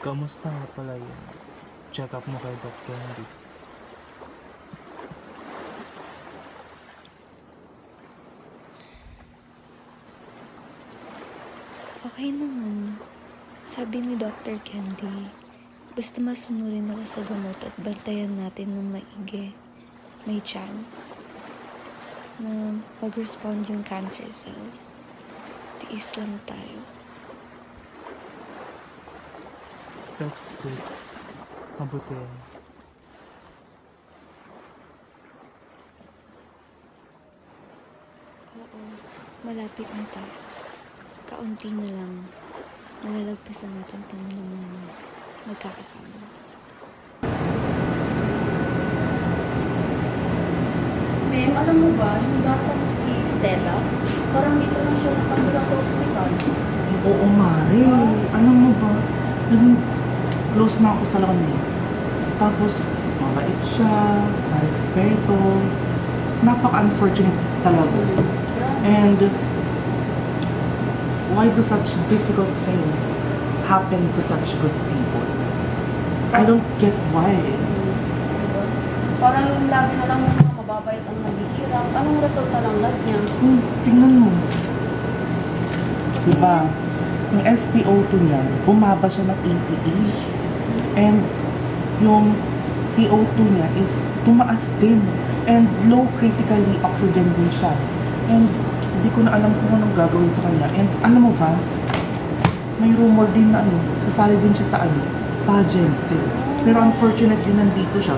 Kamusta nga pala yung check-up mo kay Doc Candy? Okay naman. Sabi ni Dr. Candy, basta masunurin ako sa gamot at bantayan natin ng maigi, may chance na mag-respond yung cancer cells. Tiis lang tayo. That's good. Mabuti yan. Oo, malapit na tayo. Kaunti na lang. Malalagpasan natin ito ng mga magkakasama. Ma'am, alam mo ba, yung bata si Stella, parang dito lang siya nakapula sa ospital. Oo, Mari. Alam mo ba, naging close na ako sa kanya. Tapos, mabait siya, marespeto. Napaka-unfortunate talaga. And, why do such difficult things happen to such good people? I don't get why. Parang yung lagi na lang yung mga mababait ang naghihirap. Anong resulta ng lahat niya? Tingnan mo. Diba, yung SpO2 niya, bumaba siya ng 88. And yung CO2 niya is tumaas din. And low critically oxygen din siya. And hindi ko na alam kung anong gagawin sa kanya. And alam mo ba, may rumor din na sasali din siya sa pageant. Pero unfortunately, nandito siya.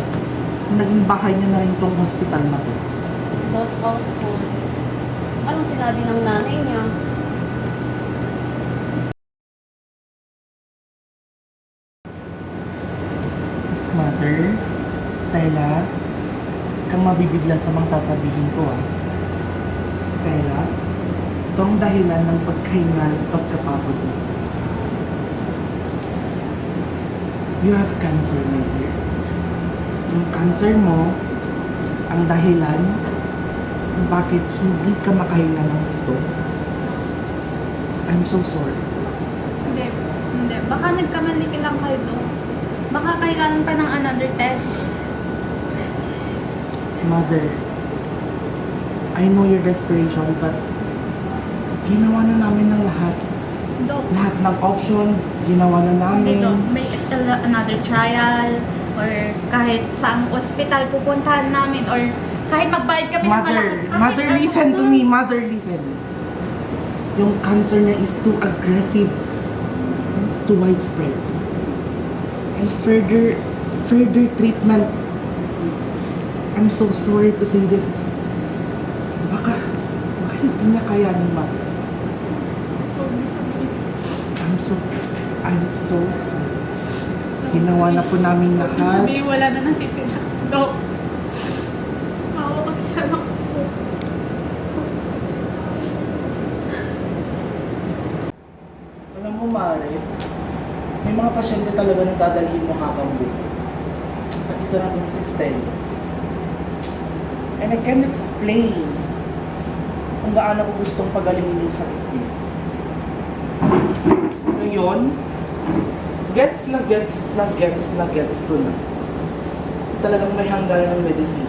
Naging bahay niya na rin tong hospital na to. That's awful. Anong sinabi ng nanay niya? Mother, Stella, kang mabibigla sa mga sasabihin ko Stella, ito ang dahilan ng pagkahingal at pagkapagod mo. You have cancer, my dear. Yung cancer mo, ang dahilan kung bakit hindi ka makahinga ng gusto. I'm so sorry. Hindi. Baka nagkamaliki lang kayo doon. Baka kailangan pa ng another test. Mother, I know your desperation, but ginawa na namin ng lahat. Dok, Lahat ng option, ginawa na hindi namin. Dok. May another trial or kahit sa ospital pupuntahan namin or kahit magbayad kami ng malaki. Mother, listen to me. Mother, listen. Yung cancer niya is too aggressive. It's too widespread. And further treatment, I'm so sorry to say this. Baka hindi niya kaya ni Mother. I'm so sorry. Ginawa na po namin lahat. Sabihin wala na nakikita. Dok. Maawa ka sa anak ko. Alam mo, Mare, may mga pasyente talaga na dadalhin mo habang buhay. At isa na kong si Stella. And I can't explain kung gaano ko gustong pagalingin yung sakit niya. Ngayon, gets ko na. Talagang may hangganan ng medicine.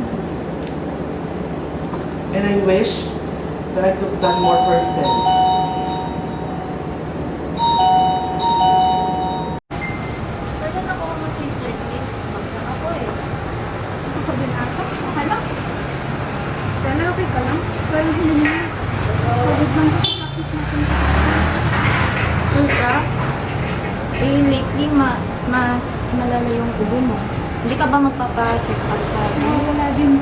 And I wish that I could have done more for Stella. Sir, ba't ako mo sister, please? Magsak ako eh. Ako din ata. Okay lang. Stella, okay ka lang? Pero hindi mo. Pagod lang kasi practice natin. Sure ka? Lately, mas malala yung ubo mo. Hindi ka ba magpapa-check up sa akin? Wala din.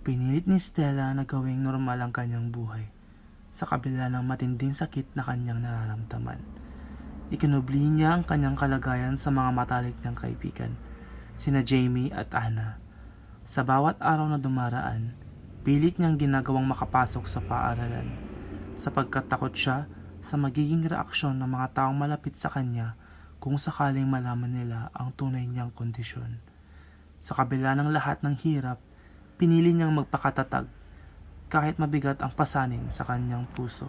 Pinilit ni Stella na gawing normal ang kanyang buhay sa kabila ng matinding sakit na kanyang nararamdaman. Ikinubli niya ang kanyang kalagayan sa mga matalik niyang kaibigan, sina Jamie at Anna. Sa bawat araw na dumaraan, pilit niyang ginagawang makapasok sa paaralan, sapagkat takot siya sa magiging reaksyon ng mga taong malapit sa kanya kung sakaling malaman nila ang tunay niyang kondisyon. Sa kabila ng lahat ng hirap, pinili niyang magpakatatag kahit mabigat ang pasanin sa kanyang puso.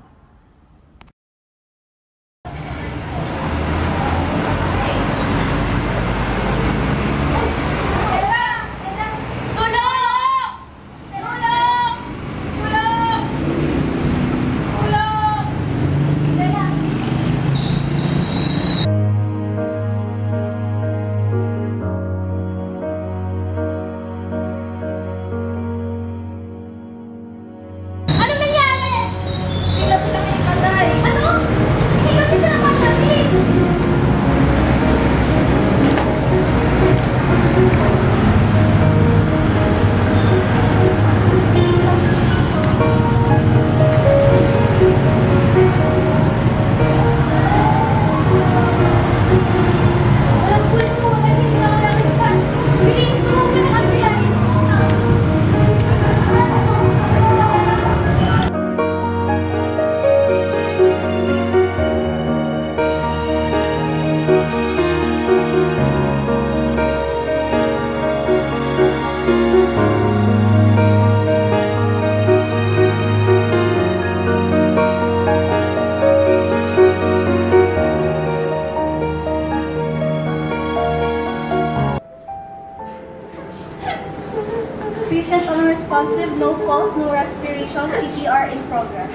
convulsive, no pulse, no respiration, CPR in progress.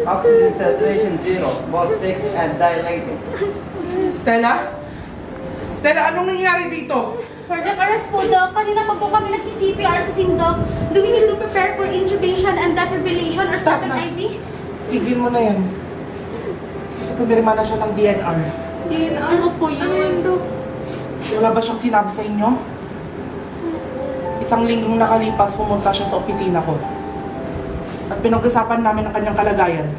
Oxygen saturation 0, pulse fixed and dilated. Stella? Stella, anong nangyari dito? Cardiac arrest po, Doc. Kanina pa po kami nagsi-CPR sa SIM, Doc. Do we need to prepare for intubation and defibrillation or Stop start an na. IV? Tigil mo na yan. Kasi pumirma na siya ng DNR. Ano po yun, Doc? Wala ba siyang sinabi sa inyo? Isang linggong nakalipas, pumunta siya sa opisina ko. At pinag-usapan namin ang kanyang kalagayan.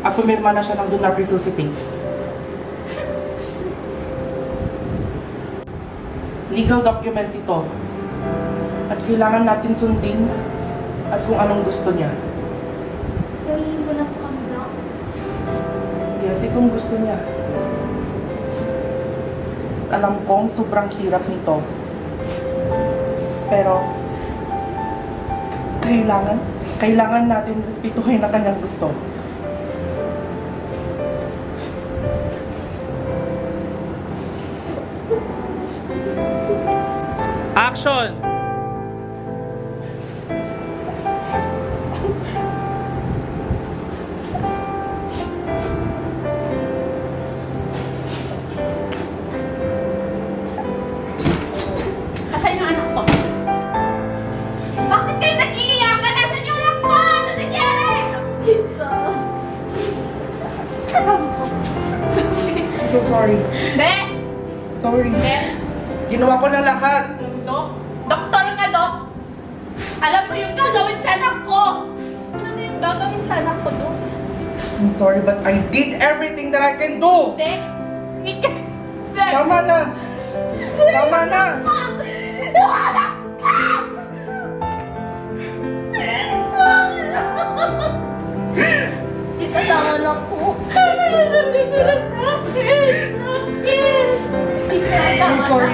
At pumirma na siya ng do not resuscitate. Legal documents ito. At kailangan natin sundin at kung anong gusto niya. So, hihinto na po kami, Doc. Yes, itong gusto niya. Alam kong sobrang hirap nito. Pero, kailangan natin respetuhin ang kanyang gusto. Action! Asan yung anak ko? Bakit kayo nag-iiyakan? Asan yung anak ko? Ano nangyari? I'm so sorry. Be! Sorry. Be! Ginawa ko na lahat. Dok? Doktor ka, Dok! Alam mo yung gagawin sa anak ko! Ano yung gagawin sa anak ko, Dok? I'm sorry, but I did everything that I can do. Be! Hindi ka... Be! Tama na. Tama na. Yung anak ko! Kita lang anak ko. I'm sorry.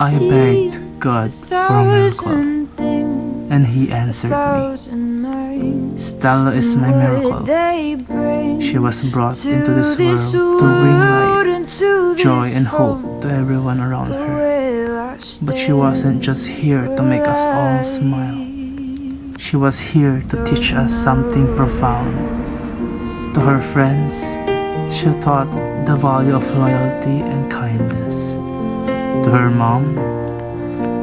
I begged God for a miracle, and He answered me. Stella is my miracle. She was brought into this world to bring light, joy, and hope to everyone around her. But she wasn't just here to make us all smile. She was here to teach us something profound. To her friends, she taught the value of loyalty and kindness. To her mom,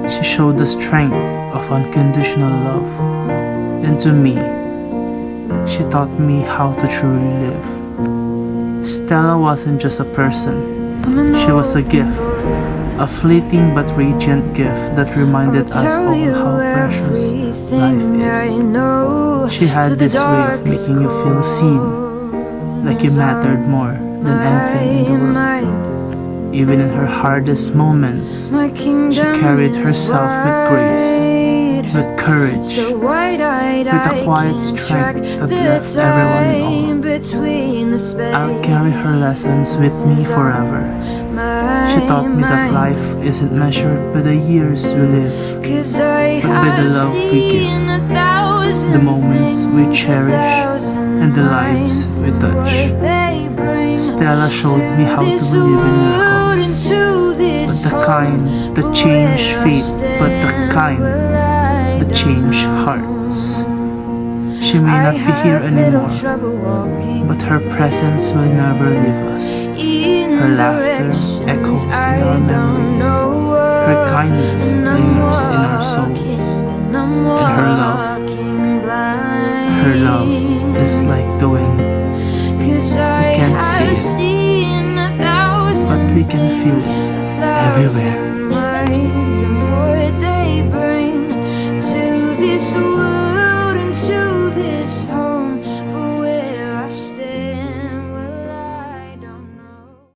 she showed the strength of unconditional love. And to me, she taught me how to truly live. Stella wasn't just a person, she was a gift, a fleeting but radiant gift that reminded us all how precious life is. She had this way of making you feel seen, like you mattered more than anything in the world. Even in her hardest moments, she carried herself with grace, with courage, with a quiet strength that left everyone in awe. I'll carry her lessons with me forever. She taught me that life isn't measured by the years we live, but by the love we give, the moments we cherish, and the lives we touch. Stella showed me how to believe in miracles, but the kind that change fate, but the kind that change hearts. She may not be here anymore, but her presence will never leave us. Her laughter echoes in our memories, her kindness lingers in our souls, and her love is like the wind. We can't see it, but we can feel it everywhere.